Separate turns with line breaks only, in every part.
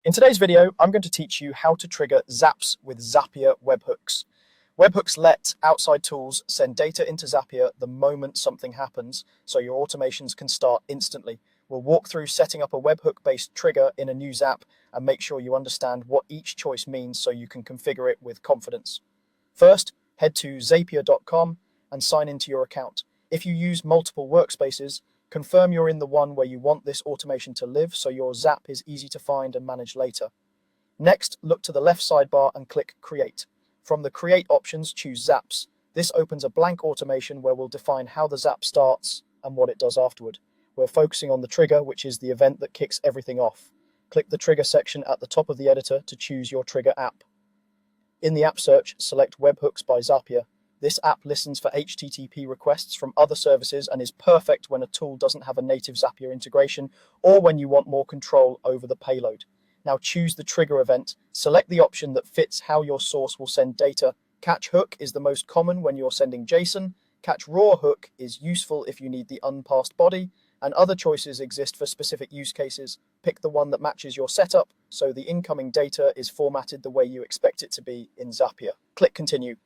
In today's video, I'm going to teach you how to trigger Zaps with Zapier Webhooks. Webhooks let outside tools send data into Zapier the moment something happens, so your automations can start instantly. We'll walk through setting up a webhook-based trigger in a new Zap and make sure you understand what each choice means so you can configure it with confidence. First, head to zapier.com and sign into your account. If you use multiple workspaces, confirm you're in the one where you want this automation to live so your Zap is easy to find and manage later. Next, look to the left sidebar and click Create. From the Create options, choose Zaps. This opens a blank automation where we'll define how the Zap starts and what it does afterward. We're focusing on the trigger, which is the event that kicks everything off. Click the Trigger section at the top of the editor to choose your trigger app. In the app search, select Webhooks by Zapier. This app listens for HTTP requests from other services and is perfect when a tool doesn't have a native Zapier integration or when you want more control over the payload. Now choose the trigger event. Select the option that fits how your source will send data. Catch hook is the most common when you're sending JSON. Catch raw hook is useful if you need the unparsed body, and other choices exist for specific use cases. Pick the one that matches your setup so the incoming data is formatted the way you expect it to be in Zapier. Click Continue.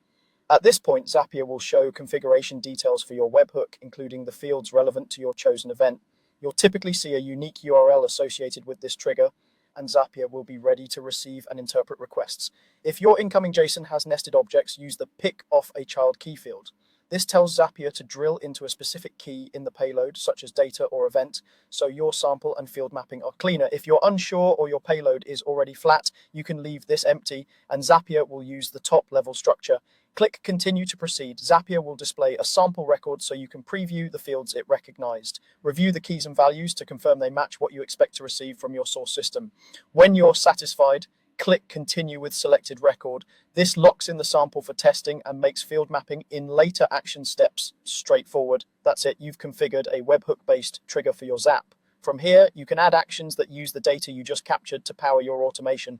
At this point, Zapier will show configuration details for your webhook, including the fields relevant to your chosen event. You'll typically see a unique URL associated with this trigger, and Zapier will be ready to receive and interpret requests. If your incoming JSON has nested objects, use the pick off a child key field. This tells Zapier to drill into a specific key in the payload, such as data or event, so your sample and field mapping are cleaner. If you're unsure or your payload is already flat, you can leave this empty, and Zapier will use the top level structure. Click Continue to proceed. Zapier will display a sample record so you can preview the fields it recognized. Review the keys and values to confirm they match what you expect to receive from your source system. When you're satisfied, click Continue with selected record. This locks in the sample for testing and makes field mapping in later action steps straightforward. That's it, you've configured a webhook-based trigger for your Zap. From here, you can add actions that use the data you just captured to power your automation.